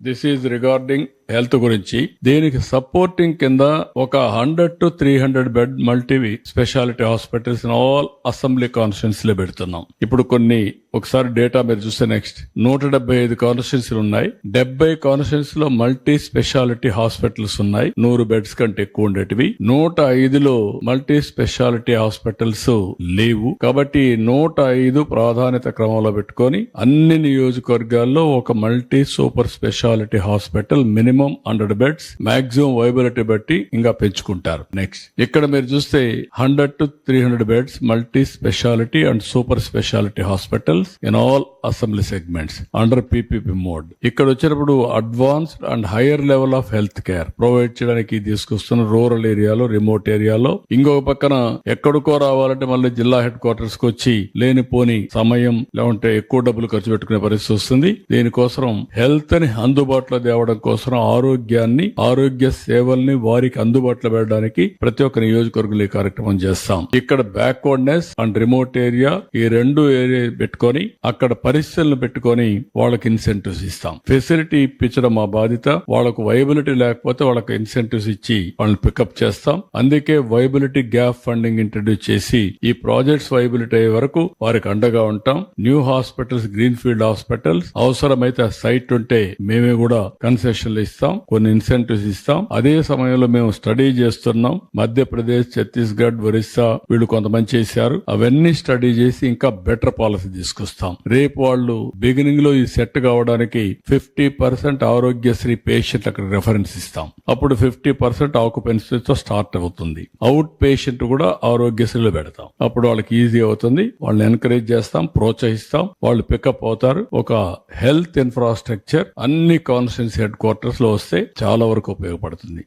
This is regarding health గురించి. దీనికి supporting కింద ఒక 100 to 300 bed multi speciality hospitals in all assembly constituency లో పెడుతున్నాం. ఇప్పుడు ఒకసారి డేటా మీరు చూస్తే నెక్స్ట్ 175 కాన్స్టిట్యూన్సీలు ఉన్నాయి. 70 కాన్స్టిట్యూన్సీ లో మల్టీ స్పెషాలిటీ హాస్పిటల్స్ ఉన్నాయి. 100 బెడ్స్ కంటే ఎక్కువ ఉండేటివి. 105లో మల్టీ స్పెషాలిటీ హాస్పిటల్స్ లేవు. కాబట్టి 105 ప్రాధాన్యత క్రమంలో పెట్టుకొని అన్ని నియోజకవర్గాల్లో ఒక multi super speciality hospital minimum 100 beds maximum viability బట్టి ఇంకా పెంచుకుంటారు. నెక్స్ట్ ఇక్కడ మీరు చూస్తే 100 to 300 beds multi speciality and super speciality hospitals in all assembly segments under PPP mode. ఇక్కడ వచ్చినప్పుడు advanced and higher level of health care provide చేయడానికి తీసుకొస్తున్న రూరల్ ఏరియాలో, రిమోట్ ఏరియాలో. ఇంకొక పక్కన ఎక్కడికో రావాలంటే మళ్ళీ జిల్లా హెడ్ క్వార్టర్స్ కి వచ్చి లేనిపోని సమయం లేకుంటే ఎక్కువ డబ్బులు ఖర్చు పెట్టుకునే పరిస్థితి వస్తుంది. దీనికోసం హెల్త్ ని అందుబాటులో తేవడం కోసం ఆరోగ్య సేవల్ని వారికి అందుబాటులో పెట్టడానికి ప్రతి ఒక్క నియోజకవర్గంలో ఈ కార్యక్రమం చేస్తాం. ఇక్కడ బ్యాక్వర్డ్నెస్ అండ్ రిమోట్ ఏరియా ఈ రెండు ఏరియా పెట్టుకొని అక్కడ పరిస్థితులను పెట్టుకొని వాళ్ళకి ఇన్సెంటివ్స్ ఇస్తాం. ఫెసిలిటీ ఇప్పించడం మా బాధ్యత. వాళ్ళకు వైబిలిటీ లేకపోతే వాళ్ళకి ఇన్సెంటివ్స్ ఇచ్చి వాళ్ళని పికప్ చేస్తాం. అందుకే వైబిలిటీ గ్యాప్ ఫండింగ్ ఇంట్రడ్యూస్ చేసి ఈ ప్రాజెక్ట్స్ వైబిలిటీ అయ్యే వరకు వారికి అండగా ఉంటాం. New hospitals, green field hospitals అవసరమైతే సైట్ ఉంటే మేమే కూడా కన్సెషన్లు ఇస్తాం, కొన్ని ఇన్సెంటివ్స్ ఇస్తాం. అదే సమయంలో మేము స్టడీ చేస్తున్నాం. మధ్యప్రదేశ్, ఛత్తీస్గఢ్, ఒరిస్సా వీళ్ళు కొంతమంది చేశారు. అవన్నీ స్టడీ చేసి ఇంకా బెటర్ పాలసీ తీసుకొస్తాం. రేపు వాళ్ళు బిగినింగ్ లో ఈ సెట్ కావడానికి 50% ఆరోగ్యశ్రీ పేషెంట్ అక్కడ రెఫరెన్స్ ఇస్తాం. అప్పుడు 50% ఆక్యుపెన్సీతో స్టార్ట్ అవుతుంది. అవుట్ పేషెంట్ కూడా ఆరోగ్యశ్రీలో పెడతాం. అప్పుడు వాళ్ళకి ఈజీ అవుతుంది. వాళ్ళని ఎంకరేజ్ చేస్తాం, ప్రోత్సహిస్తాం. వాళ్ళు పికప్ అవుతారు. ఒక హెల్త్ ఇన్ఫ్రాస్ట్రక్చర్ అన్ని కాన్స్టిట్యూన్సీ హెడ్ క్వార్టర్స్ లో వస్తే చాలా వరకు ఉపయోగపడుతుంది.